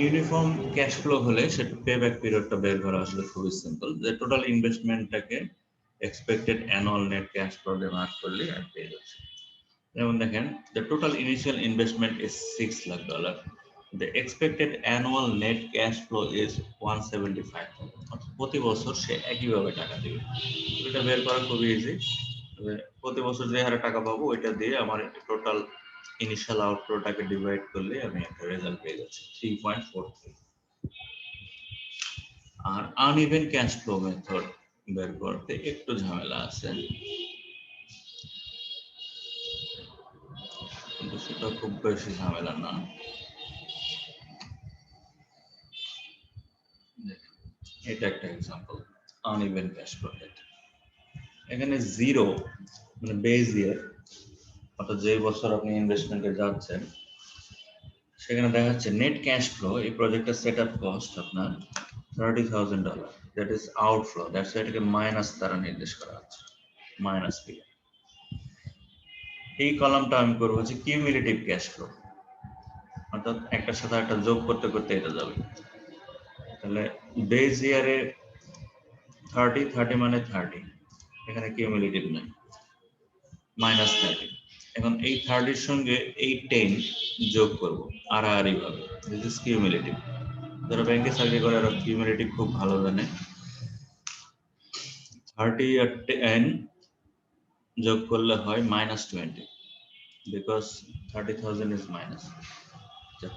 Uniform cash flow হলে সেটা payback পিরিয়ডটা বের করা আসলে খুবই সিম্পল, যে টোটাল ইনভেস্টমেন্টটাকে expected annual net cash flow দিয়ে ভাগ করলে আর পেয়ে যাচ্ছে। যেমন দেখেন, the total initial investment is $6 lakh, the expected annual net cash flow is 175। অর্থাৎ প্রতি বছর সে একইভাবে টাকা দেবে। এটা বের করা খুবই ইজি। প্রতি বছর যে হারে টাকা পাবো ওইটা দিয়ে আমার টোটাল ইনিশিয়াল আউটফ্লোটাকে ডিভাইড করলে আমি একটা রেজাল্ট পেয়ে যাচ্ছি 3.43। আর আনইভেন ক্যাশ ফ্লো মেথড বের করতে একটু ঝামেলা আছে, কিন্তু সেটা খুব বেশি ঝামেলা না। এটা একটা এক্সাম্পল আনইভেন ক্যাশ ফ্লো। এখানে জিরো মানে বেজ ইয়ার, অর্থাৎ যে বছর আপনি ইনভেস্টমেন্টে যাচ্ছেন সেখানে দেখা যাচ্ছে নেট ক্যাশ ফ্লো, এই প্রজেক্টের সেট আপ কস্ট আপনার $30,000, দ্যাট ইজ আউটফ্লো, দ্যাটস এটাকে মাইনাস দ্বারা নির্দেশ করা হচ্ছে, মাইনাস পি। এই কলামটা আমি করবো হচ্ছে কিউমুলেটিভ ক্যাশ ফ্লো, অর্থাৎ একটার সাথে একটা যোগ করতে করতে এটা যাবে। তাহলে বেজ ইয়ারে 30 মানে 30, এখানে কিউমুলেটিভ নাই, মাইনাস 30। এখন এই 30-র সঙ্গে এই 10 যোগ করবো আড়াআড়ি ভাবে, দিস ইজ কিউমুলেটিভ। যারা ব্যাংকে চাকরি করে আর কিউমুলেটিভ খুব ভালো জানে। 30 আর 10 যোগ করলে হয় -20, বিকজ 30,000 ইজ মাইনাস।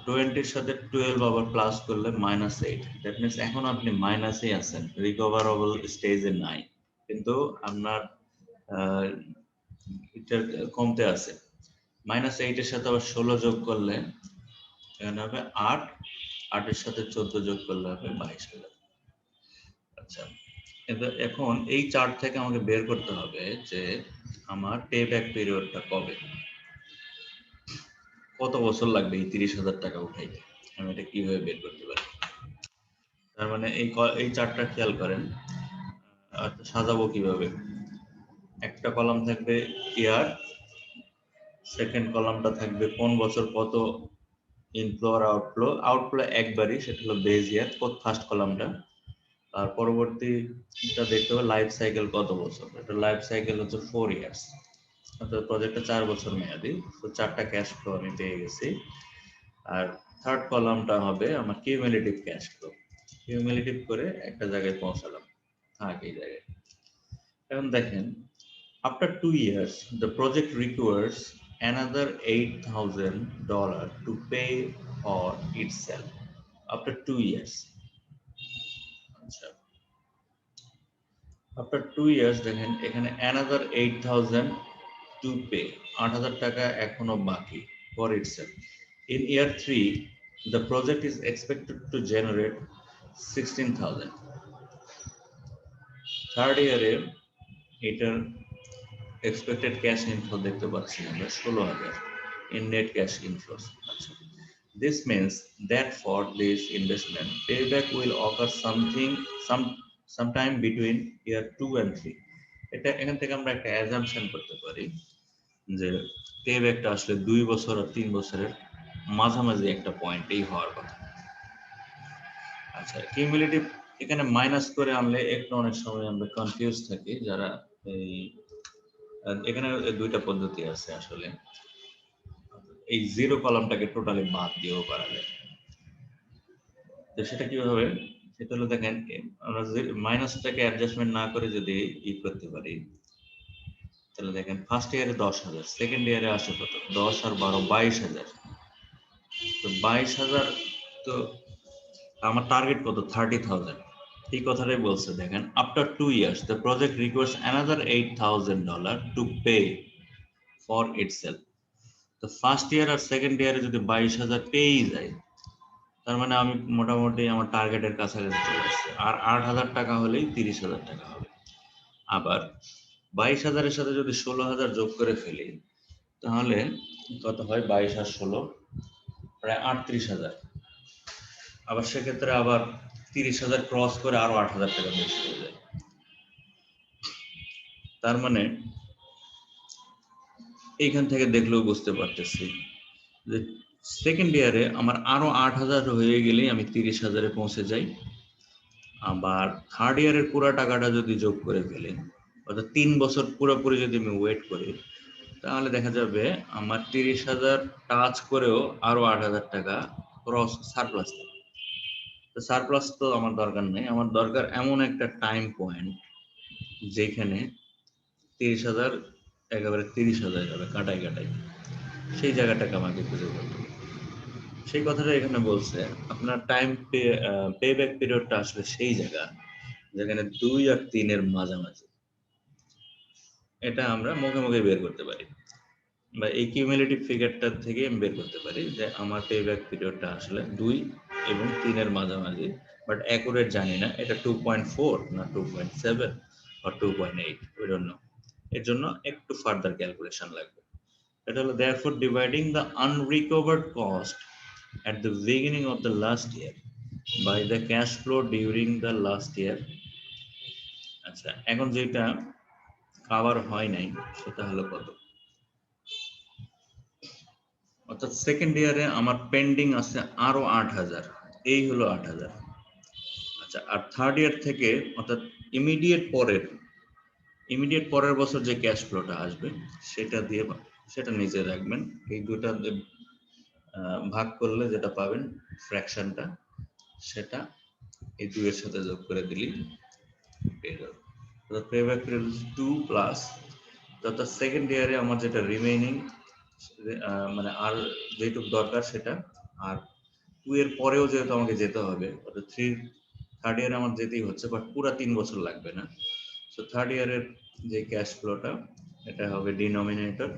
20-র সাথে 12 আবার প্লাস করলে -8, দ্যাট মিনস এখন আপনি মাইনাসে আছেন, রিকভারেবল স্টেজে নাই, কিন্তু আপনার এটা কমতে আছে। -8-এর সাথে আবার 16 যোগ করলে এখানে হবে 8, 8-এর সাথে 14 যোগ করলে হবে 22,000। আচ্ছা, এখন এই চার্ট থেকে আমাকে বের করতে হবে যে আমার পে ব্যাক পিরিয়ডটা কবে, কত বছর লাগবে এই 30,000 টাকা উঠাইতে, আমি এটা কিভাবে বের করতে পারি। তার মানে এই চার্টটা খেয়াল করেন, সাজাবো কিভাবে। একটা কলাম থাকবে ইয়ার, সেকেন্ড কলামটা থাকবে কোন বছর কত ইনফ্লো আর আউটফ্লো, আউটফ্লো একবারই, সেটা হলো বেজ ইয়ার ফার্স্ট কলামটা। আর পরবর্তীটা দেখতে হবে লাইফ সাইকেল কত বছর, এটা লাইফ সাইকেল হচ্ছে 4 ইয়ার্স, অর্থাৎ প্রজেক্টটা 4 বছর মেয়াদি। তো 4টা ক্যাশ ফ্লো আমি পেয়ে গেছি। আর থার্ড কলামটা হবে আমার কিউমুলেটিভ ক্যাশ ফ্লো, কিউমুলেটিভ করে একটা জায়গায় পৌঁছালাম, এই জায়গায়। এখন দেখেন, after 2 years the project requires another $8,000 to pay for itself. After 2 years, আচ্ছা, after 2 years দেখেন এখানে another 8,000 to pay, 8,000 টাকা এখনো বাকি for itself. In year 3 the project is expected to generate 16,000. Third ইয়ারে এটার এক্সপেক্টেড ক্যাশ ইনফ্লো দেখতে পাচ্ছি আমরা 16,000 in net cash inflows. আচ্ছা, this means that for this investment payback will occur sometime between year 2 and 3. এটা এখান থেকে আমরা একটা অ্যাজাম্পশন করতে পারি যে পেব্যাকটা আসলে 2 বছর আর 3 বছরের মাঝামাঝি একটা পয়েন্টেই হওয়ার কথা। আচ্ছা, কিউমুলেটিভ এখানে মাইনাস করে আনলে একটু অনেক সময় আমরা কনফিউজ থাকি যারা এই, এখানে দুইটা পদ্ধতি আছে আসলে, এই জিরো কলামটাকে টোটালি বাদ দিয়েও করা যায়। তো সেটা কিভাবে, সেটা হলো দেখেন, আমরা যদি মাইনাসটাকে অ্যাডজাস্টমেন্ট না করে যদি করতে পারি, তাহলে দেখেন ফার্স্ট ইয়ারে 10,000, সেকেন্ড ইয়ারে আসে কত, 10 আর 12 22,000। তো 22,000, তো আমার টার্গেট কত 30,000। এই কথাটাই বলছে দেখেন, after 2 years the project requires another $8,000 to pay for itself. তো ফার্স্ট ইয়ার আর সেকেন্ড ইয়ারে যদি 22,000 পেয়েই যায়, তার মানে আমি মোটামুটি আমার টার্গেটের কাছাকাছি চলে আসছে। আর 8,000 টাকা হলেই 30,000 টাকা হবে। আবার 22,000-এর সাথে যদি 16,000 যোগ করে ফেলি, তাহলে কত হয়, 22 আর 16 প্রায় 38,000। আবার সেক্ষেত্রে আবার 30,000 ক্রস করে আরো 8,000 টাকা বেশি হয়ে যায়। তার মানে এইখান থেকে দেখলেও বুঝতে পারতেছি যে সেকেন্ড ইয়ারে আমার আরো 8,000 হয়ে গেলেই আমি 30,000-এ পৌঁছে যাই। আবার থার্ড ইয়ারের পুরো টাকাটা যদি যোগ করে ফেলি, অর্থাৎ 3 বছর পুরোপুরি যদি আমি ওয়েট করি, তাহলে দেখা যাবে আমার 30,000 টাচ করেও আরো 8,000 টাকা ক্রস সারপ্লাস থাকে। তো সারপ্লাস তো আমার দরকার নেই, আমার দরকার এমন একটা টাইম পয়েন্ট যেখানে 30,000 একেবারে 30,000 যাবে কাটাই কাটাই, সেই জায়গাটাকে আমাকে খুঁজে করতে হবে। সেই কথাটা এখানে বলছে, আপনার টাইম পে ব্যাক পিরিয়ডটা আসলে সেই জায়গা যেখানে 2 আর 3 এর মাঝামাঝি। এটা আমরা মুখে মুখে বের করতে পারি, বা এই কিউমুলেটিভ ফিগারটা থেকে আমি বের করতে পারি যে আমার পে ব্যাক পিরিয়ডটা আসলে 2 এবং 3 এর মাঝামাঝি, বাট অ্যাকুরেট জানি না এটা 2.4 না 2.7 বা 2.8, উই ডোন্ট নো। এর জন্য একটু ফার্দার ক্যালকুলেশন লাগবে। এটা হলো therefore dividing the unrecovered cost at the beginning of the last year by the cash flow during the last year। আচ্ছা, এখন যেটা কভার হয় নাই সেটা হলো কত, অর্থাৎ সেকেন্ড ইয়ারে আমার পেন্ডিং আছে আরো 8,000, এই হলো 8,000। আচ্ছা, আর থার্ড ইয়ার থেকে অর্থাৎ ইমিডিয়েট পরের বছর যে ক্যাশ ফ্লোটা আসবে সেটা দিয়ে সেটা নিচে রাখবেন। এই দুটা ভাগ করলে যেটা পাবেন ফ্র্যাকশনটা, সেটা এই দুইয়ের সাথে যোগ করে দিলেই পেয়ে যাবে। অর্থাৎ পে ব্যাক পিরিয়ড 2 প্লাস, অর্থাৎ সেকেন্ড ইয়ারে আমার যেটা রিমেইনিং মানে আর যেটুকু দরকার সেটা, আর 2 এর পরেও যেহেতু আমাকে যেতে হবে, অর্থাৎ থার্ড ইয়ারে আমার যেতেই হচ্ছে, বাট পুরা 3 বছর লাগবে না। সো থার্ড ইয়ারের যে ক্যাশ ফ্লোটা এটা হবে ডিনোমিনেটর,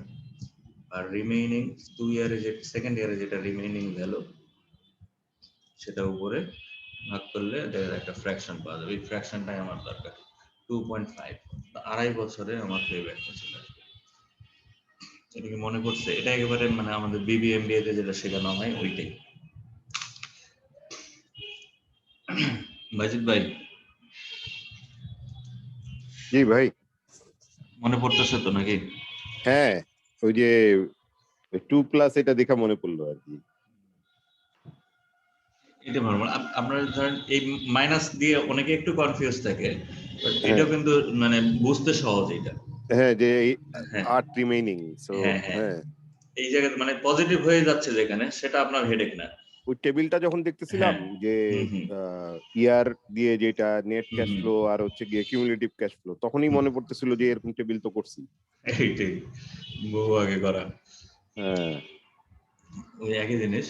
আর রিমেইনিং 2 ইয়ারে যে সেকেন্ড ইয়ারে যেটা রিমেইনিং ভ্যালু সেটা উপরে ভাগ করলে একটা ফ্র্যাকশন পাওয়া যাবে। এই ফ্র্যাকশনটাই আমার দরকার 2.5, 2.5 বছরে আমার পে ব্যাকটা চলে আসবে। এটা কি মনে করছে? এটা একেবারে মানে আমাদের বিবিএমবিএ তে যেটা শেখানো হয় ওইটাই। বাজিত ভাই, জি ভাই, মনে পড়তেছে তো নাকি? হ্যাঁ, ওই যে 2+ এটা দেখা মনে পড়লো আর কি। এটা ভালো, আপনারা ধরেন এই মাইনাস দিয়ে অনেকে একটু কনফিউজ থাকে, বাট হ্যাঁ এটাও কিন্তু মানে বুঝতে সহজ। এটা হ্যাঁ, যে হ্যাঁ 8 রিমেইনিং, সো হ্যাঁ হ্যাঁ, হ্যাঁ, এই জায়গায় মানে পজিটিভ হয়ে যাচ্ছে যেখানে, সেটা আপনার হেডেক না। ওই টেবিলটা যখন দেখতেছিলাম হ্যাঁ, যে হুম হুম ইয়ার দিয়ে যেটা নেট হুম ক্যাশ হুম, ফ্লো আর হচ্ছে গিয়ে কিউমুলেটিভ ক্যাশ ফ্লো, তখনই হুম, মনে পড়তেছিল যে এরকম টেবিল তো করছি। এইটাই বহু আগে করা হ্যাঁ ওই একই জিনিস।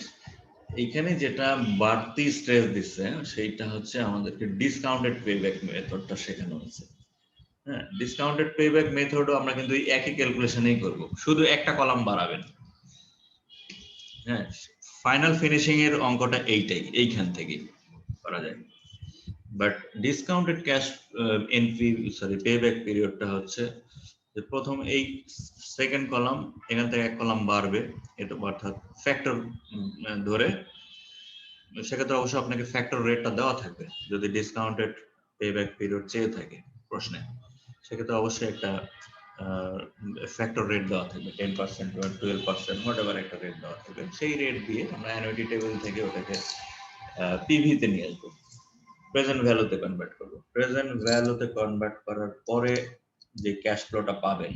এইখানে যেটা বাড়তি স্ট্রেস দিচ্ছে সেইটা হচ্ছে আমাদেরকে ডিসকাউন্টেড পেব্যাক মেথডটা শেখানো হয়েছে। হ্যাঁ, ডিসকাউন্টেড পেব্যাক মেথডও আমরা কিন্তু এই একই ক্যালকুলেশনেই করব, শুধু একটা কলাম বাড়াবেন। হ্যাঁ, ফাইনাল ফিনিশিং এর অঙ্কটা এইখান থেকে করা যায়। But discounted cash entry sorry payback পিরিয়ডটা হচ্ছে যে প্রথম এই সেকেন্ড কলাম, এখান থেকে এক কলাম বাড়বে, এটা অর্থাৎ ফ্যাক্টর ধরে, সেক্ষেত্রে অবশ্যই আপনাকে ফ্যাক্টর রেটটা দেওয়া থাকবে যদি ডিসকাউন্টেড পেব্যাক পিরিয়ড চেয়ে থাকে প্রশ্নে, সেক্ষেত্রে অবশ্যই একটা ফ্যাক্টর রেট দেওয়া থাকবে, 10% বা 12%, হোয়াটএভার একটা রেট দেওয়া থাকবে। সেই রেট দিয়ে আমরা অ্যানুইটি টেবিল থেকে ওটাকে পিভিতে নিয়ে আসবো, প্রেজেন্ট ভ্যালুতে কনভার্ট করবো। প্রেজেন্ট ভ্যালুতে কনভার্ট করার পরে যে ক্যাশ ফ্লোটা পাবেন,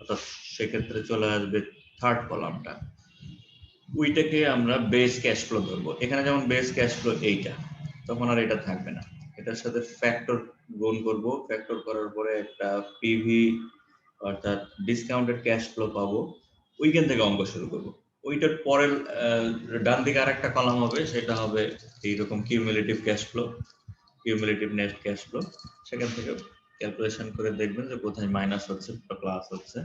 অর্থাৎ সেক্ষেত্রে চলে আসবে থার্ড কলামটা, ওইটাকে আমরা বেস ক্যাশ ফ্লো ধরবো। এখানে যেমন বেস ক্যাশ ফ্লো এইটা, তখন আর এটা থাকবে না, এটার সাথে ফ্যাক্টর গুণ করব, ফ্যাক্টর করার পরে একটা পিভি অর্থাৎ ডিসকাউন্টেড ক্যাশ ফ্লো পাবো, ওইখান থেকে অঙ্ক শুরু করব। ওইটার পরের ডান দিকে আরেকটা কলাম হবে, সেটা হবে এইরকম cumulative cash flow, cumulative net cash flow. সেখান থেকে ক্যালকুলেশন করে দেখবেন যে কোথায় মাইনাস হচ্ছে বা প্লাস হচ্ছে,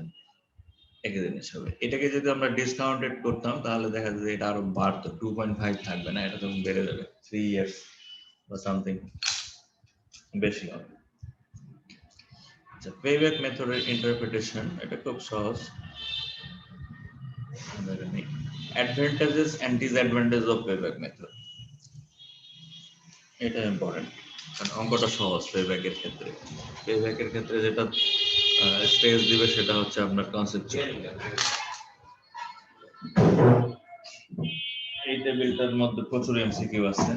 একই জিনিস হবে। এটাকে যদি আমরা ডিসকাউন্টেড করতাম তাহলে দেখা যায় এটা আরো বাড়তো, 2.5 থাকবে না, এটা তখন বেড়ে যাবে 3 ইয়ার্স বা সামথিং বেশি হবে। আচ্ছা, পেব্যাক মেথডের ইন্টারপ্রিটেশন এটা খুব সহজ। Advantages and disadvantage of payback method, এটা ইম্পর্টেন্ট, কারণ অঙ্কটা সহজ। পেব্যাকের ক্ষেত্রে যেটা স্ট্রেস দিবে সেটা হচ্ছে আপনার কনসেপচুয়াল। টেবিলটার মধ্যে প্রচুর এমসিকিউ আছে।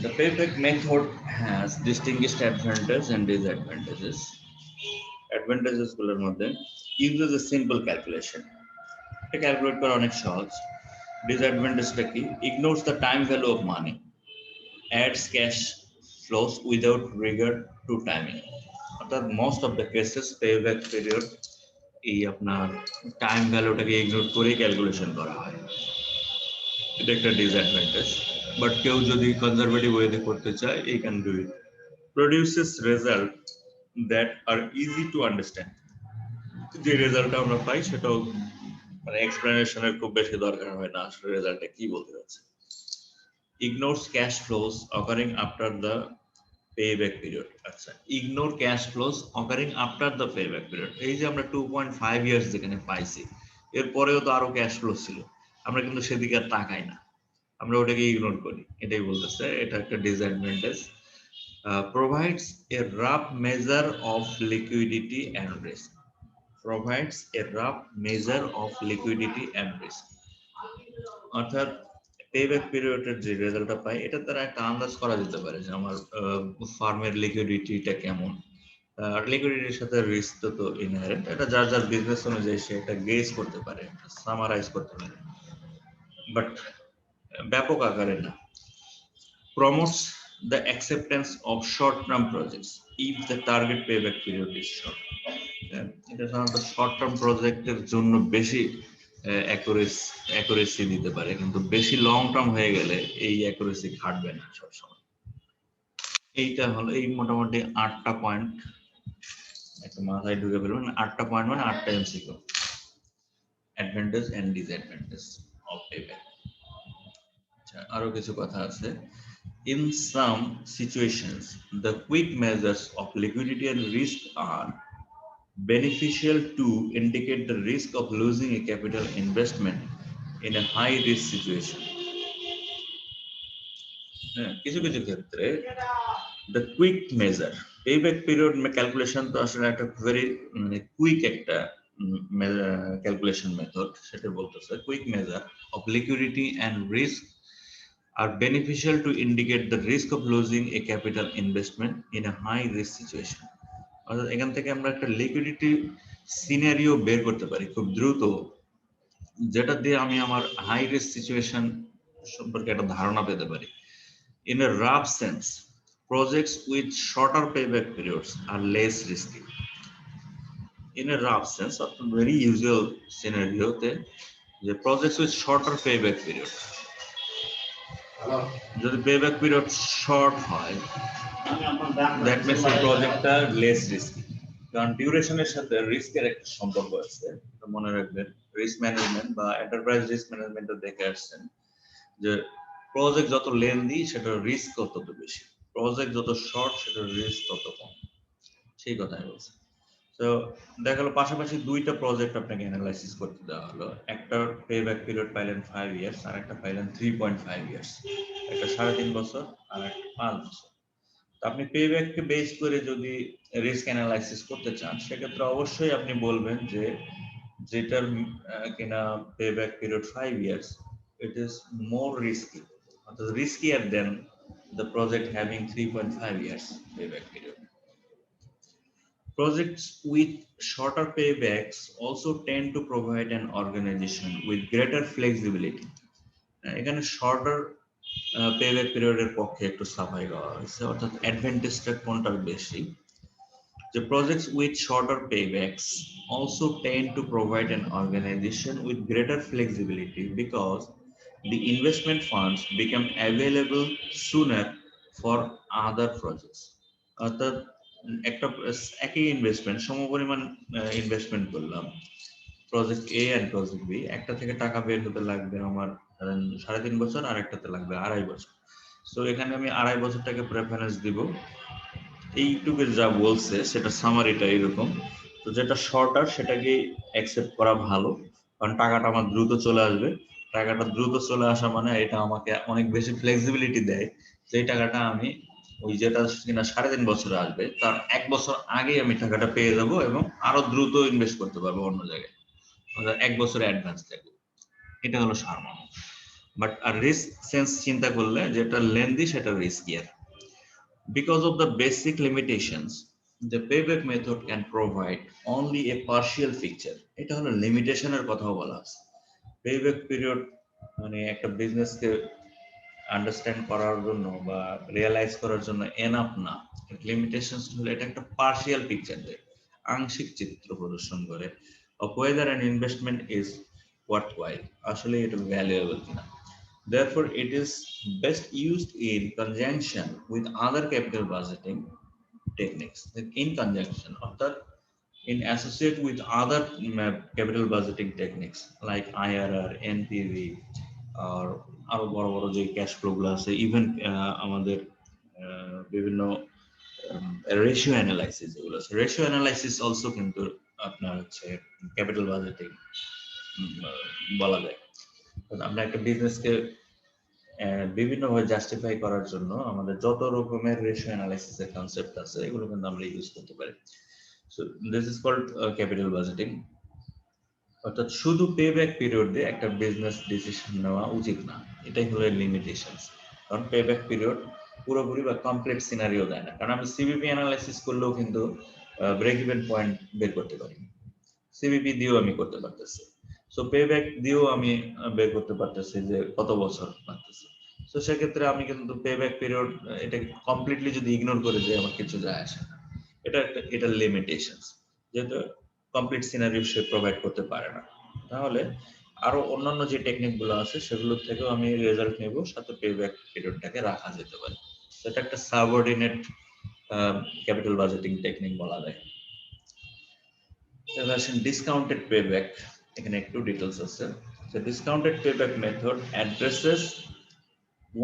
The payback method has distinguished advantages and disadvantages. Advantages গুলোর মধ্যে uses a simple calculation. এটা ক্যালকুলেট করা অনেক সহজ। ডিসঅ্যাডভান্টেজটা কি? Ignores the time value of money. Adds cash flows without regard to timing. অর্থাৎ most of the cases payback period এই আপনার টাইম ভ্যালুটাকে ইগনোর করে ক্যালকুলেশন করা হয়। এটা একটা ডিসঅ্যাডভান্টেজ, বাট কেউ যদি কনজারভেটিভ ওয়েতে করতে চায় এই can do it. Produces result that are easy to understand. যে রেজাল্টটা আমরা পাই সেটাও মানে এক্সপ্লেনেশনের খুব বেশি দরকার হয় না, আসলে রেজাল্টটা কি বলতে যাচ্ছে। Ignores cash flows occurring after the payback period. আচ্ছা, ignore cash flows occurring after the payback period। এই যে আমরা 2.5 ইয়ার্স যেখানে পাইছি, এরপরেও তো আরো ক্যাশ ফ্লো ছিল, আমরা কিন্তু সেদিকে আর তাকাই না, আমরা ওটাকে ইগনোর করি, এটাই বলতেছে। এটা একটা disadvantage. Provides a rough measure of liquidity and risk. Provides a rough measure of liquidity and risk, অর্থাৎ পেব্যাক পিরিয়ডের যে রেজাল্টটা পাই এটা দ্বারা একটা আন্দাজ করা যেতে পারে যে আমার ফার্মের লিকুইডিটিটা কেমন। আর লিকুইডিটির সাথে রিস্ক তো ইনহেরেন্ট, এটা যার যার বিজনেস অনুযায়ী সে এটা গেজ করতে পারে, সামারাইজ করতে পারে, বাট ব্যাপক আকারে না। Promotes the acceptance of short term projects if the target payback period is short. এটা সাধারণত শর্ট টার্ম প্রজেক্টের জন্য বেশি অ্যাকুরেসি দিতে পারে, কিন্তু বেশি লং টার্ম হয়ে গেলে এই অ্যাকুরেসি খাটবে না সবসময়। এইটা হলো এই মোটামুটি 8টা পয়েন্ট একটা মাথায় ঢুকে ফেলবেন। 8টা পয়েন্ট মানে 8টা MCQ. Advantage and disadvantage of payback. আচ্ছা, আরো কিছু কথা আছে। In some situations, the quick measures of liquidity and risk are beneficial to indicate the risk of losing a capital investment in a high risk situation. কিছু কিছু ক্ষেত্রে the quick measure payback period calculation তো আসলে একটা very quick একটা calculation method, সেটা বলতেছে quick measure of liquidity and risk are beneficial to indicate the risk of losing a capital investment in a high risk situation. অর্থাৎ এখান থেকে আমরা একটা লিকুইডিটি সিনারিও বের করতে পারি খুব দ্রুত, যেটা দিয়ে আমি আমার হাই রিস্ক সিচুয়েশন সম্পর্কে একটা ধারণা পেতে পারি। In a rough sense, projects with shorter payback periods are less risky. In a rough sense, or very usual scenario, the projects with shorter payback period, যদি পেব্যাক পিরিয়ড শর্ট হয় that means এই প্রজেক্টটা less risky, কারণ ডিউরেশনের সাথে রিস্কের একটা সম্পর্ক আছে, মনে রাখবেন। রিস্ক ম্যানেজমেন্ট বা এন্টারপ্রাইজ রিস্ক ম্যানেজমেন্টে দেখে আসছেন যে প্রজেক্ট যত লেন্দি সেটার রিস্ক তত বেশি, প্রজেক্ট যত শর্ট সেটার রিস্ক তত কম, সেই কথাই বলছে। তো দেখা গেল পাশাপাশি দুইটা প্রজেক্ট আপনাকে অ্যানালাইসিস করতে দেওয়া হলো, একটা পেব্যাক পিরিয়ড পাইলেন 5 ইয়ার্স আর একটা পাইলেন 3.5 ইয়ার্স, একটা 3.5 বছর আর একটা 5 বছর। তো আপনি পেব্যাককে বেস করে যদি রিস্ক অ্যানালাইসিস করতে চান সেক্ষেত্রে অবশ্যই আপনি বলবেন যে যেটার কিনা payback period 5 years it is more risky, অর্থাৎ riskier than the project having 3.5 years payback period. Projects with shorter paybacks also tend to provide an organization with greater flexibility. এখানে shorter payback period এর পক্ষে একটু সাফাই দেওয়া হয়েছে, অর্থাৎ অ্যাডভান্টেজটা কোনটার বেশি। The projects with shorter paybacks also tend to provide an organization with greater flexibility because the investment funds become available sooner for other projects. অর্থাৎ একটা একই ইনভেস্টমেন্ট সমপরিমাণ ইনভেস্টমেন্ট করলাম project A and project B, একটা থেকে টাকা বের হতে লাগবে আমার 3.5 বছর আর একটাতে লাগবে 2.5 বছর। সো এখানে আমি 2.5 বছরটাকে প্রেফারেন্স দিব। এইটুকু যা বলছে সেটা সামারিটা এরকম। তো যেটা শর্টার সেটাকে অ্যাকসেপ্ট করা ভালো, কারণ টাকাটা আমার দ্রুত চলে আসবে। টাকাটা দ্রুত চলে আসা মানে এটা আমাকে অনেক বেশি ফ্লেক্সিবিলিটি দেয়, যে টাকাটা আমি ওই যেটা কিনা 3.5 বছরে আসবে তার 1 বছর আগে আমি টাকাটা পেয়ে যাবো এবং আরো দ্রুত ইনভেস্ট করতে পারবো অন্য জায়গায়। এক বছরে অ্যাডভান্স থাকবে, এটা হলো সারমর্ম। বাট আর রিস্ক সেন্স চিন্তা করলে যেটা লেন্দি সেটা রিস্কিয়ার। Because of the basic limitations, the payback method can provide only a partial picture. এটা হলো লিমিটেশনের কথাও বলা আছে। Payback period মানে একটা বিজনেসকে আন্ডারস্ট্যান্ড করার জন্য বা রিয়েলাইজ করার জন্য এনাফ না। লিমিটেশনস হলো এটা একটা পার্শিয়াল পিকচার দেয়, আংশিক চিত্র প্রদর্শন করে of whether an investment is worthwhile, আসলে এটা ভ্যালুয়েবল কিনা। Therefore, it is best used in conjunction with other capital budgeting techniques. In conjunction, অর্থাৎ in associate with other capital budgeting techniques like IRR, NPV, or আরো বড় বড় যে cash flow গুলো আছে, ইভেন আমাদের বিভিন্ন রেশিও অ্যানালাইসিস যেগুলো আছে, রেশিও অ্যানালাইসিস অলসো কিন্তু আপনার হচ্ছে ক্যাপিটাল বাজেটিং বলা যায়। আমরা একটা বিজনেসকে বিভিন্নভাবে জাস্টিফাই করার জন্য আমাদের যত রকমের রেশিও অ্যানালাইসিসের কনসেপ্ট আছে এগুলো কিন্তু আমরা ইউজ করতে পারি। So this is called capital budgeting. অর্থাৎ শুধু পেব্যাক পিরিয়ড দিয়ে একটা বিজনেস ডিসিশন নেওয়া উচিত না, এটাই হলো লিমিটেশনস। কারণ পেব্যাক পিরিয়ড পুরোপুরি বা কমপ্লিট সিনারিও দেয় না। কারণ আমি সিবিপি অ্যানালাইসিস করলেও কিন্তু ব্রেক ইভেন পয়েন্ট বের করতে পারি, সিবিপি দিয়েও আমি করতে পারতেছি। সো পেব্যাক দিয়েও আমি বের করতে পারতেছি যে কত বছর লাগতেছে। সো সেক্ষেত্রে আমি কিন্তু পেব্যাক পিরিয়ড এটা কমপ্লিটলি যদি ইগনোর করে যাই আমার কিছু যায় আসে না। এটা লিমিটেশনস, যেহেতু কমপ্লিট সিনারিও সে প্রোভাইড করতে পারে না। তাহলে আরো অন্যান্য যে টেকনিক গুলো আছে সেগুলো থেকেও আমি রেজাল্ট নেব, সাথে পেব্যাক পিরিয়ডটাকে রাখা যেতে পারে। সেটা একটা সাবঅর্ডিনেট ক্যাপিটাল বাজেটিং টেকনিক বলা যায়। এবার আসেন ডিসকাউন্টেড পেব্যাক, এখানে একটু ডিটেলস আছে। The discounted payback method addresses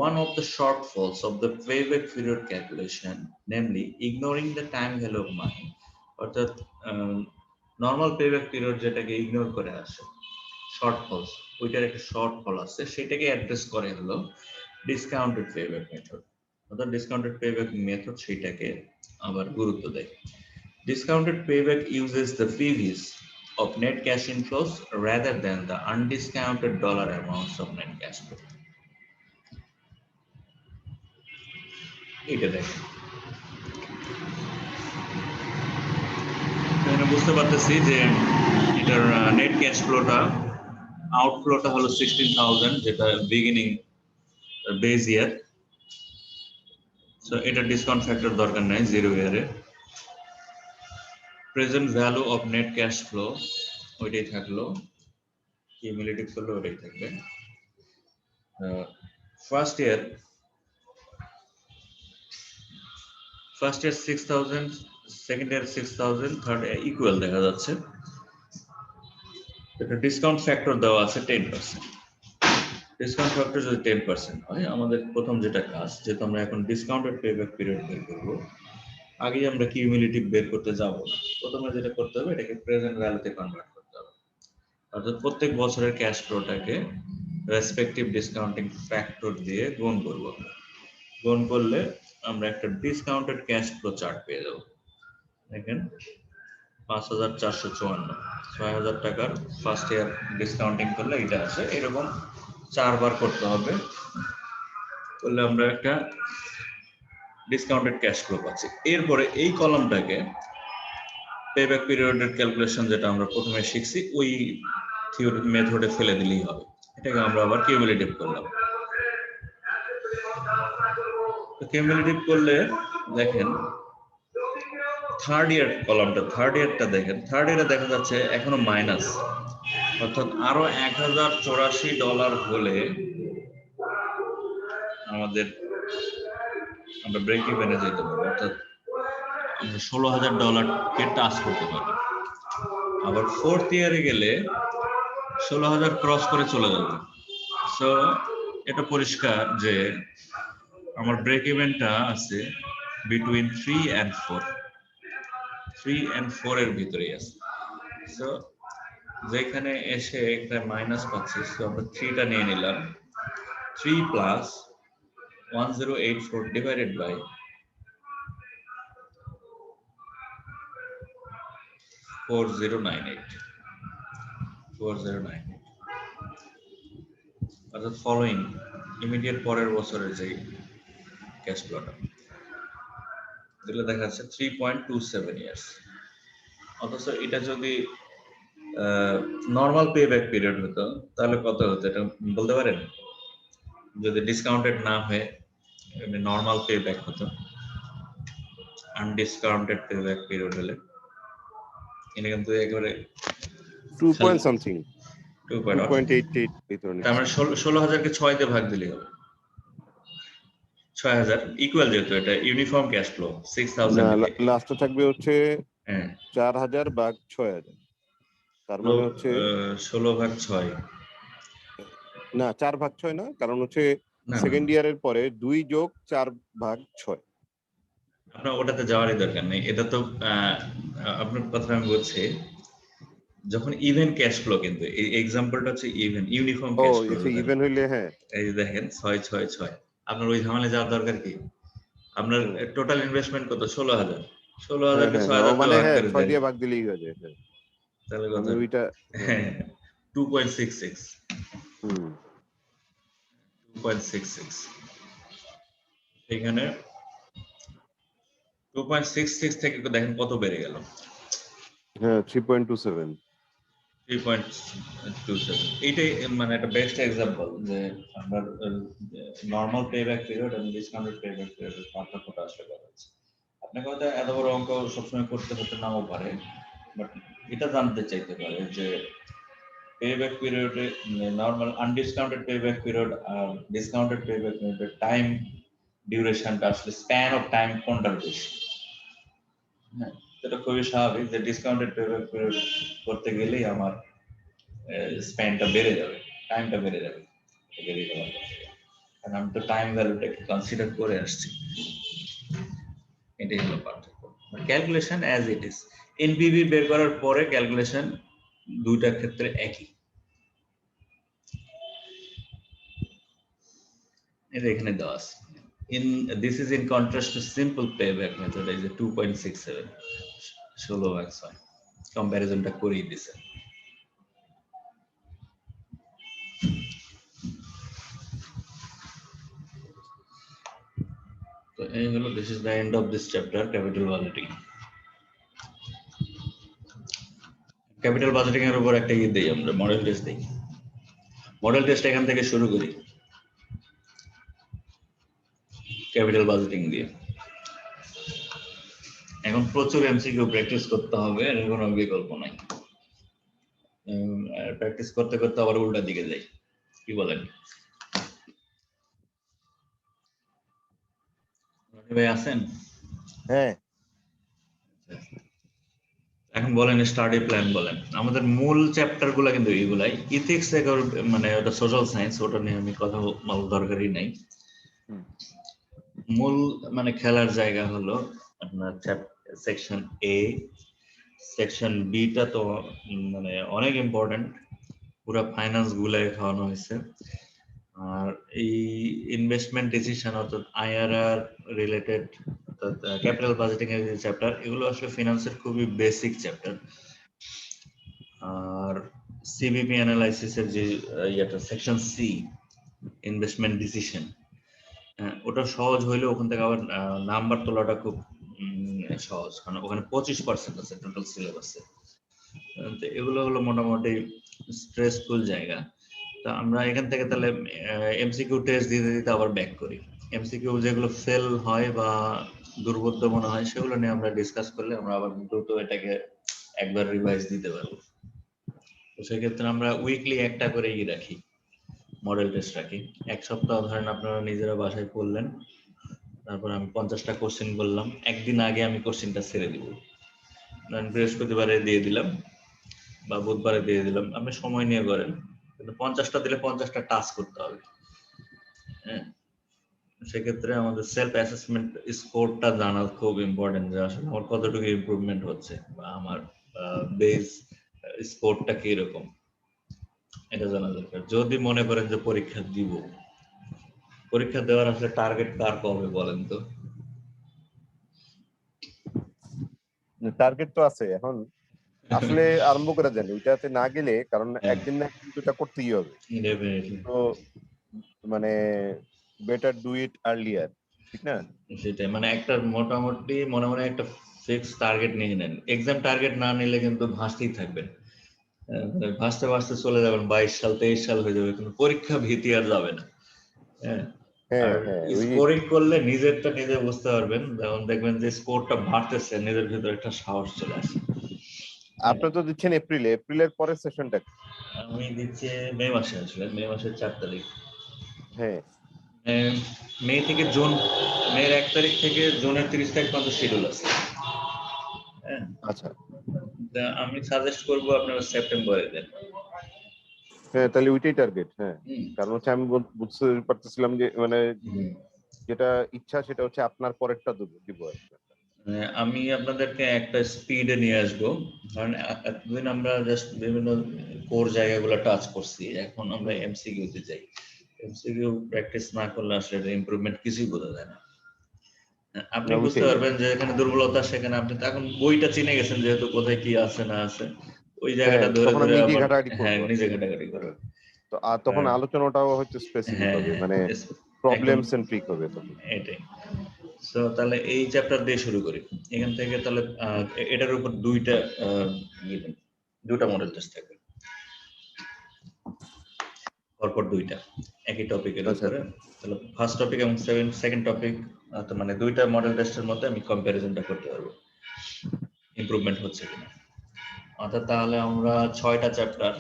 one of the shortfalls of the payback period calculation, namely ignoring the time value of money. অর্থাৎ নর্মাল পেব্যাক পিরিয়ড যেটাকে ignore করে আসে, শর্টফলস, ওইটার একটা শর্টফল আছে, সেটাকে অ্যাড্রেস করে হলো ডিসকাউন্টেড পেব্যাক মেথড। অর্থাৎ ডিসকাউন্টেড পেব্যাক মেথড সেটাকে আবার গুরুত্ব দেয়। Discounted payback uses the PVs of net cash inflows rather than the undiscounted dollar amounts of net cash flow. এটা দেখেন, এখানে বুঝতে পারতেছি যে এটার নেট ক্যাশ ফ্লোটা, আউটফ্লোটা হলো 16,000, যেটা বিগিনিং বেজ ইয়ার। সো এটা ডিসকাউন্ট ফ্যাক্টর দরকার নাই জিরো ইয়ারে। Present value of net cash flow ওইটাই থাকলো, কিউমুলেটিভ করলে ওইটাই থাকবে। First year 6,000, second year 6,000, third equal দেখা যাচ্ছে। এটা ডিসকাউন্ট ফ্যাক্টর দেওয়া আছে 10%। ডিসকাউন্ট ফ্যাক্টর যদি 10% হয়, আমাদের প্রথম যেটা কাজ, যেহেতু আমরা এখন ডিসকাউন্টেড পেব্যাক পিরিয়ড বের করব, আগে আমরা কিউমুলেটিভ বের করতে যাব না। প্রথমে যেটা করতে হবে, এটাকে প্রেজেন্ট ভ্যালুতে কনভার্ট করতে হবে। অর্থাৎ প্রত্যেক বছরের ক্যাশ ফ্লোটাকে রেসপেক্টিভ ডিসকাউন্টিং ফ্যাক্টর দিয়ে গুণ করব। গুণ করলে আমরা একটা ডিসকাউন্টেড ক্যাশ ফ্লো চার্ট পেয়ে যাব। দেখেন 5,454, 6,000 টাকার ফার্স্ট ইয়ার ডিসকাউন্টিং করলে এটা আছে। এরকম 4 বার করতে হবে, করলে আমরা একটা ডিসকাউন্টেড ক্যাশ ফ্লো পাচ্ছি। এরপরে এই কলামটাকে পেব্যাক পিরিয়ডের ক্যালকুলেশন যেটা আমরা প্রথমে শিখছি ওই থিওরি মেথডে ফেলে দিলেই হবে। এটাকে আমরা আবার কিউমুলেটিভ করলাম। তো কিউমুলেটিভ করলে দেখেন থার্ড ইয়ার কলামটা, থার্ড ইয়ারটা দেখেন, থার্ড ইয়ারে দেখা যাচ্ছে এখনো মাইনাস। অর্থাৎ আরো $1,084 হলে আমাদের আমরা ব্রেক ইভেনে যেতে পারবো, অর্থাৎ $16,000 টাচ করতে পারবো। আবার ফোর্থ ইয়ারে গেলে 16,000 ক্রস করে চলে যাবে। সো এটা পরিষ্কার যে আমার ব্রেক ইভেনটা আছে বিটুইন 3 and 4, 3 and 4 এর ভিতরেই আছে। সো যেখানে এসে একটা মাইনাস পাচ্ছি, সো আমরা 3টা নিয়ে নিলাম। 3 প্লাস 1084 ডিভাইডেড বাই 4098, 409 অর্থাৎ ফলোইং ইমিডিয়েট পরের বছরের যে ক্যাশ ফ্লোটা যেগুলো দেখা যাচ্ছে 3.27 ইয়ার্স। অথচ এটা যদি নর্মাল পে ব্যাক পিরিয়ড হতো তাহলে কত হতো এটা বলতে পারেন? যদি ডিসকাউন্টেড না হয়ে নর্মাল পে ব্যাক হতো, আনডিসকাউন্টেড পে ব্যাক পিরিয়ড হলে এটা কিন্তু একেবারে 2 পয়েন্ট সামথিং 2.88 এই ধরনের তার মানে 16,000কে 6 দিয়ে ভাগ দিলেই হবে 6,000 ইকুয়াল, যেহেতু এটা ইউনিফর্ম ক্যাশ ফ্লো 6,000 না, লাস্টে থাকবে হচ্ছে হ্যাঁ 4,000 ভাগ 6,000, তার মানে হচ্ছে 16 ভাগ 6 না 4 ভাগ 6 না, কারণ হচ্ছে না, সেকেন্ড ইয়ারের পরে 2 যোগ 4 ভাগ 6। আপনার ওটাতে যাওয়ারই দরকার নেই। এটা তো আপনার কথা আমি বলছি যখন ইভেন ক্যাশ ফ্লো, কিন্তু এই এক্সাম্পলটা হচ্ছে ইভেন ইউনিফর্ম ও ক্যাশ ফ্লো। এসে ইভেন হইলে হ্যাঁ, এই যে দেখেন 6 আপনার ওই ঝামেলায় যাওয়ার দরকার কি? আপনার টোটাল ইনভেস্টমেন্ট কত? 16,000 হ্যাঁ 16,000কে হ্যাঁ 6,000 দিয়ে মানে ভাগ হ্যাঁ করে 6 দেন, দিয়ে ভাগ দিলেই হয়ে যায়। হ্যাঁ তাহলে কত? আমি ওইটা হ্যাঁ 2.66 হুম 2.66 এখানে 2.66 থেকে দেখেন কত বেড়ে গেল, হ্যাঁ 3.27। 3.27। এইটাই মানে একটা বেস্ট এক্সাম্পল যে আপনার নর্মাল পে ব্যাক পিরিয়ড এবং ডিসকাউন্টেড পে ব্যাক পিরিয়ডের পার্থক্যটা আসলে করা হচ্ছে। আপনাকে হয়তো এত বড় অঙ্ক সবসময় করতে হতে নাও পারে, বাট এটা জানতে চাইতে পারে যে পে ব্যাক পিরিয়ডে নর্মাল আনডিসকাউন্টেড পে ব্যাক পিরিয়ড আর ডিসকাউন্টেড পে ব্যাক পিরিয়ডের টাইম ডিউরেশনটা আসলে স্প্যান অফ টাইম কোনটার বেশি। হ্যাঁ, এটা খুবই স্বাভাবিক যে ডিসকাউন্টেড পে ব্যাক পিরিয়ড করতে গেলেই আমার স্প্যানটা বেড়ে যাবে, টাইমটা বেড়ে যাবে, কারণ আমি তো টাইম ভ্যালুটাকে কনসিডার করে আসছি। এটাই হলো পার্থক্য। Calculation as it is, NPV বের করার পরে ক্যালকুলেশন দুইটার ক্ষেত্রে একই। এটা এখানে দেওয়া আছে। This is in contrast to simple payback method, is 2.67 16 ভাগ 6 কম্পারিজনটা করেই দিছে। তো এই হলো, this is the end of this chapter, capital budgeting. Capital budgeting এর উপর একটা দেই, আমরা মডেল টেস্ট দেই। মডেল টেস্ট এখান থেকে শুরু করি ক্যাপিটাল বাজেটিং দিয়ে। এখন প্রচুর এমসিকিউ প্র্যাকটিস করতে হবে, এর কোনো বিকল্প নাই। প্র্যাকটিস করতে করতে আবার উল্টা দিকে যাই, কি বলেন? ভাই আছেন? হ্যাঁ এখন বলেন স্টাডি প্ল্যান বলেন। আমাদের মূল চ্যাপ্টার গুলা কিন্তু এইগুলাই। ইথিক্স মানে ওটা সোশ্যাল সায়েন্স, ওটা নিয়ে আমি কথা বলার দরকারই নাই। মূল মানে খেলার জায়গা হলো আপনার সেকশন এ, সেকশন বিটা তো মানে অনেক ইম্পর্টেন্ট, পুরো ফাইন্যান্স গুলাই খাওয়ানো হয়েছে। আর এই ইনভেস্টমেন্ট ডিসিশন অর্থাৎ আইআরআর রিলেটেড অর্থাৎ ক্যাপিটাল বাজেটিং এর যে চ্যাপ্টার, এগুলো আসলে ফিনান্সের খুবই বেসিক চ্যাপ্টার। আর সিবিপি অ্যানালাইসিসের যে ইয়েটা সেকশন সি ইনভেস্টমেন্ট ডিসিশন, ওটা সহজ হইলে ওখান থেকে আবার নাম্বার তোলাটা খুব সহজ, কারণ ওখানে 25% আছে টোটাল সিলেবাসে। এগুলো হলো মোটামুটি স্ট্রেসফুল জায়গা। তো আমরা এখান থেকে তাহলে এমসিকিউ টেস্ট দিতে দিতে আবার ব্যাক করি। এমসিকিউ যেগুলো ফেল হয় বা দুর্বোধ্য মনে হয় সেগুলো নিয়ে আমরা ডিসকাস করলে আমরা আবার দ্রুত এটাকে একবার রিভাইজ দিতে পারবো। তো সেক্ষেত্রে আমরা উইকলি একটা করে রাখি, মডেল টেস্ট রাখি। এক সপ্তাহ ধরেন আপনারা নিজেরা বাসায় পড়লেন, তারপর আমি 50টা কোশ্চেন বললাম, একদিন আগে আমি কোশ্চেনটা ছেড়ে দিব, বৃহস্পতিবারে দিয়ে দিলাম বা বুধবারে দিয়ে দিলাম, আপনি সময় নিয়ে করেন, কিন্তু 50টা দিলে 50টা টাচ করতে হবে। হ্যাঁ, সেক্ষেত্রে আমাদের সেলফ অ্যাসেসমেন্ট স্কোরটা জানা খুব ইম্পর্টেন্ট, যে আসলে আমার কতটুকু ইমপ্রুভমেন্ট হচ্ছে বা আমার বেস স্কোরটা কিরকম, এটা জানা দরকার। যদি মনে করেন যে পরীক্ষা দিব, পরীক্ষা দেওয়ার আসলে টার্গেট কার কবে বলেন তো? টার্গেট তো আছে। এখন আসলে আরম্ভ করা যায়নি ওইটাতে না গেলে, কারণ হ্যাঁ, একদিন না একদিন তো এটা করতেই হবে। ডেফিনেটলি। তো মানে বেটার ডু ইট আর্লিয়ার, ঠিক না? সেটাই, মানে একটা মোটামুটি মনে মনে একটা ফিক্স টার্গেট নিয়ে নেন। এক্সাম টার্গেট না নিলে কিন্তু ভাসতেই থাকবেন। মানে ভাসতে ভাসতে চলে যাবেন, 22 সাল 23 সাল হয়ে যাবে, কিন্তু পরীক্ষা ভীতি আর যাবে না। হ্যাঁ, হ্যাঁ আর হ্যাঁ ওই স্কোরিং করলে নিজেরটা নিজে বুঝতে পারবেন, যেমন দেখবেন যে স্কোরটা বাড়তেছে, নিজের ভিতরে একটা সাহস চলে আসে। হ্যাঁ, আপনি তো দিচ্ছেন এপ্রিলে, এপ্রিলের পরের সেশনটা। আমি দিচ্ছি মে মাসে, আসলে মে মাসের 4 তারিখ। হ্যাঁ আহ, মে থেকে জুন, মের 1 তারিখ থেকে জুনের 30 তারিখ পর্যন্ত শিডিউল আছে। হ্যাঁ, আচ্ছা, তা আমি সাজেস্ট করবো আপনারা সেপ্টেম্বরে দেন। হ্যাঁ তাহলে ওইটাই টার্গেট। হ্যাঁ, হুম, কারণ হচ্ছে আমি বুঝতে পারতেছিলাম যে মানে হুম। যেটা ইচ্ছা সেটা হচ্ছে আপনার পরেরটা দিব আর কি। আমি আপনাদেরকে একটা স্পিডে নিয়ে আসবো, কারণ এতদিন আমরা জাস্ট বিভিন্ন কোর জায়গাগুলো টাচ করছি, এখন আমরা হুম, এমসিকিউ তে যাই। এমসিকিউ প্র্যাকটিস না করলে আসলে ইমপ্রুভমেন্ট কিছুই বোঝা যায় না। আপনি না বুঝতে ওইটাই আর পারবেন কি। যে এখানে দুর্বলতা, সেখানে আপনি তো এখন বইটা চিনে গেছেন যেহেতু, কোথায় কি আছে না আছে, ওই হ্যাঁ জায়গাটা ধরে তখন ধরে আমি নিজে আবার, ঘাটাঘাটি হ্যাঁ, করবো আর নিজে কি। ঘাটাঘাটি করবেন। তো আর তখন আর আলোচনাটাও হয়তো স্পেসিফিক হ্যাঁ, হবে, হ্যাঁ, মানে একদম প্রবলেম সেন্ট্রিক হবে তখন। এটাই। সো তাহলে এই চ্যাপ্টার দিয়ে শুরু করি। এখান থেকে তাহলে এটার উপর দুইটা ইয়ে দেন, দুটা মডেল টেস্ট থাকবে, পরপর দুইটা একই টপিকের আচ্ছা উপরে। তাহলে ফার্স্ট টপিক এবং সেকেন্ড টপিক, মানে দুইটা মডেল টেস্টের মধ্যে আমি কম্প্যারিজনটা করতে পারবো ইমপ্রুভমেন্ট হচ্ছে কিনা। অর্থাৎ তাহলে আমরা 6টা চ্যাপ্টার,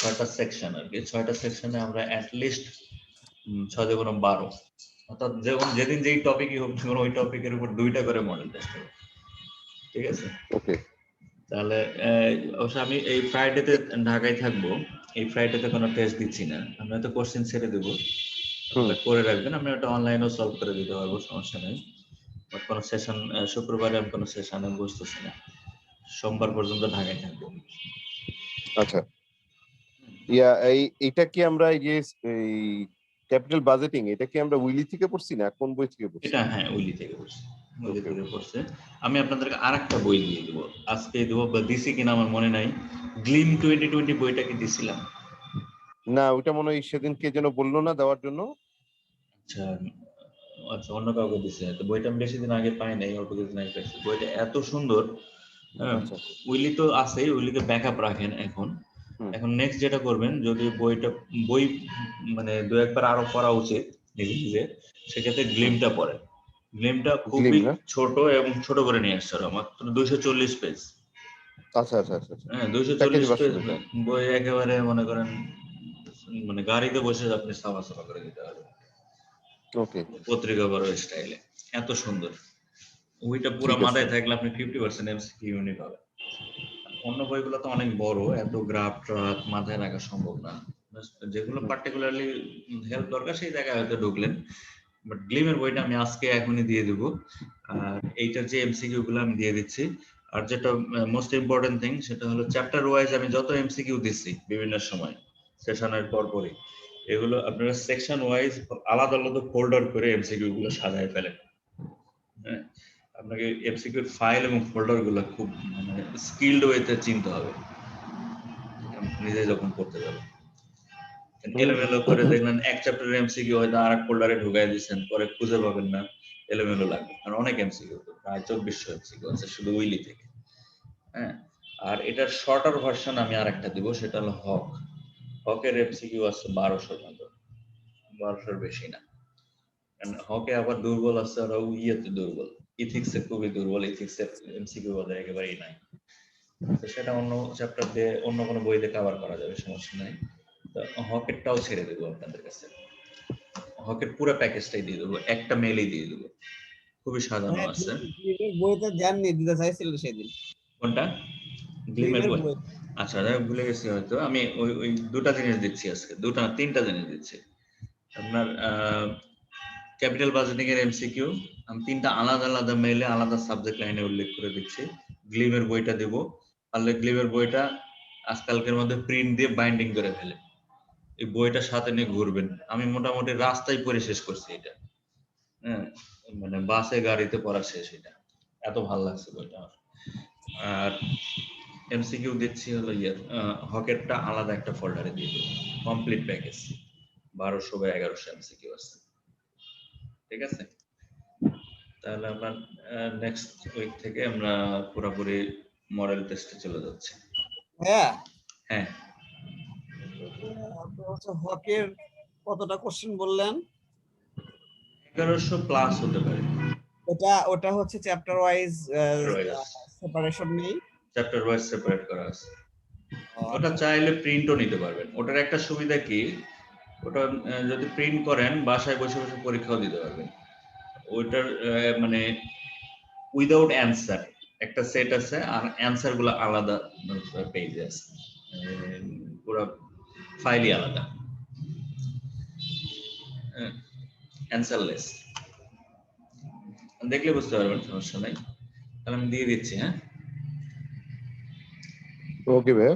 6টা সেকশন আর কি, 6টা সেকশনে আমরা অ্যাটলিস্ট 6 × 12, অর্থাৎ যেমন যেদিন যেই টপিকই হোক না কেন, ওই টপিকের উপর দুইটা করে মডেল টেস্ট হবে। ঠিক আছে? ওকে। তাহলে অবশ্য আমি এই ফ্রাইডেতে ঢাকায় থাকবো, এই ফ্রাইডেতে কোনো টেস্ট দিচ্ছি না, আমি হয়তো কোশ্চেন ছেড়ে দেবো, হুম, আপনারা করে রাখবেন, আমি ওটা অনলাইনেও সলভ করে দিতে পারবো, সমস্যা নেই। বাট কোনো সেশন, শুক্রবারে আমি কোনো সেশনে বসতেছি না, সোমবার পর্যন্ত ঢাকায় থাকবো। আচ্ছা। এইটা কি আমরা এই যে এই ক্যাপিটাল বাজেটিং, এটা কি আমরা উইলি থেকে পড়ছি না কোন বই থেকে পড়ছি? এটা হ্যাঁ, উইলি থেকে পড়ছে, উইলি ওকে থেকে ওকে। পড়ছে। আমি আপনাদেরকে আরেকটা বই দিয়ে দেবো, আজকে দেবো বা দিছি কিনা আমার মনে নাই। গ্লিম 2020 বইটা কি দিছিলাম? না ওইটা মনে হয় সেদিন কে যেন বললো না দেওয়ার জন্য। আচ্ছা, আচ্ছা, অন্য কাউকে দিছে তো। বইটা আমি বেশি দিন আগে পাই নাই, অল্প কিছুদিন আগে পাইছি। বইটা এত সুন্দর। হ্যাঁ, আচ্ছা। উইলি তো আছেই, উইলিতে ব্যাকআপ রাখেন এখন। হুম। এখন নেক্সট যেটা করবেন, যদি বই মানে দু একবার আরো পড়া উচিত নিজে নিজে, সেক্ষেত্রে হুম। গ্লিমটা পড়ে। গ্লিমটা গ্লিম খুবই না? ছোট, এবং ছোট করে নিয়ে আসছে ওরা, মাত্র 240 পেজ। আচ্ছা আচ্ছা আচ্ছা আচ্ছা। হ্যাঁ, প্যাকেজ 240 পেজ ভার্সন এটা। বই, একেবারে মনে করেন মানে গাড়িতে বসে আপনি সাফা সাফা করে দিতে পারবেন, ওকে, পত্রিকা বড় স্টাইলে। এত সুন্দর বইটা, পুরো ঠিক আছে। মাথায় থাকলে আপনি 50% এমসিকিউ ইউনি পাবেন। অন্য বইগুলো তো অনেক বড়, এত গ্রাফ ট্রাফ মাথায় রাখা সম্ভব না। যেগুলো হুম। পার্টিকুলারলি হেল্প দরকার সেই জায়গায় হয়তো ঢুকলেন। বাট গ্লিমের বইটা আমি আজকে এখনই দিয়ে দেবো। আর এইটার যে এমসিকিউ গুলো আমি দিয়ে দিচ্ছি। আর যেটা মোস্ট ইম্পর্টেন্ট থিং, সেটা হলো চ্যাপ্টার ওয়াইজ আমি যত এমসিকিউ দিচ্ছি বিভিন্ন সময় সেশনের পরপরই, এগুলো আপনারা সেকশন ওয়াইজ আলাদা আলাদা ফোল্ডার করে এমসিকিউ গুলো সাজায় ফেলেন। হ্যাঁ, আপনাকে এমসিকিউর ফাইল এবং ফোল্ডার গুলো খুব মানে স্কিলড ওয়েতে চিনতে হবে নিজে যখন পড়তে যাবেন। হুম। এলোমেলো করে দেখলেন এক চ্যাপ্টারের এমসিকিউ হয়তো আর এক ফোল্ডারে ঢুকাই দিচ্ছেন, পরে খুঁজে পাবেন না, এলোমেলো লাগবে। কারণ অনেক এমসিকিউ, তো প্রায় 2400 এমসিকিউ আছে শুধু উইলি থেকে। হ্যাঁ, আর এটার শর্টার ভার্সন আমি আর একটা দিব, সেটা হলো হক। হকের এমসিকিউ আছে 1200-র মতো, 1200-র বেশি না। কারণ হকে আবার দুর্বল আছে, ওরা ইয়েতে দুর্বল, ইথিক্সে খুবই দুর্বল, ইথিক্সের এমসিকিউ ওদের একেবারেই নাই। তো সেটা অন্য চ্যাপ্টার দিয়ে অন্য কোনো বই দিয়ে কভার করা যাবে, সমস্যা নাই। তো হকেরটাও ছেড়ে দেবো আপনাদের কাছে, হকের পুরো প্যাকেজটাই দিয়ে দেবো, একটা মেইলেই দিয়ে দেবো, খুবই সাজানো হ্যাঁ, আছে। গ্লিমের বই তো দেননি, দিতে চাইছিল সেদিন। কোনটা? গ্লিমের গ্লিমের বই? বই। আচ্ছা, যাই হোক, ভুলে গেছি হয়তো। আমি ওই দুটা জিনিস দিচ্ছি আজকে, দুটা না তিনটা জিনিস দিচ্ছি। আপনার ক্যাপিটাল বাজেটিং এর এমসিকিউ আমি তিনটা আলাদা আলাদা মেইলে আলাদা সাবজেক্ট লাইনে উল্লেখ করে দিচ্ছি। গ্লিমের বইটা দেব, পারলে গ্লিমের বইটা আজকালকের মধ্যে প্রিন্ট দিয়ে বাইন্ডিং করে ফেলে এই বইটা সাথে নিয়ে ঘুরবেন। আমি মোটামুটি রাস্তায় পড়ে শেষ করছি এটা। হ্যাঁ, মানে বাসে গাড়িতে পড়া শেষ এটা, এত ভালো লাগছে বইটা আমার। আর এমসিকিউ দিচ্ছি হলো হকেরটা আলাদা একটা ফোল্ডারে দিয়ে দেবো, কমপ্লিট প্যাকেজ 1200 বা 1100 এমসিকিউ আছে। ঠিক আছে, তাহলে আমরা নেক্সট উইক থেকে আমরা পুরোপুরি মডেল টেস্টে চলে যাচ্ছি। হ্যাঁ, হ্যাঁ, আপনি হচ্ছে হকের কতটা কোশ্চেন বললেন? 1100 প্লাস হতে পারে। ওটা হচ্ছে চ্যাপ্টার ওয়াইজ সেপারেশন নেই, চ্যাপ্টার ওয়াইজ সেপারেট করা আছে। ওটা চাইলে প্রিন্টও নিতে পারবেন। ওটার একটা সুবিধা কি, ওটা যদি প্রিন্ট করেন বাসায় বসে বসে পরীক্ষাও দিতে পারবেন। ওইটার মানে উইদাউট অ্যান্সার একটা সেট আছে, আর অ্যান্সার গুলো আলাদা পেজে আছে, পুরো ফাইলই আলাদা, অ্যান্সারলেস। দেখলে বুঝতে পারবেন, সমস্যা নাই। তাহলে আমি দিয়ে দিচ্ছি। হ্যাঁ, ওকে ভাইয়া।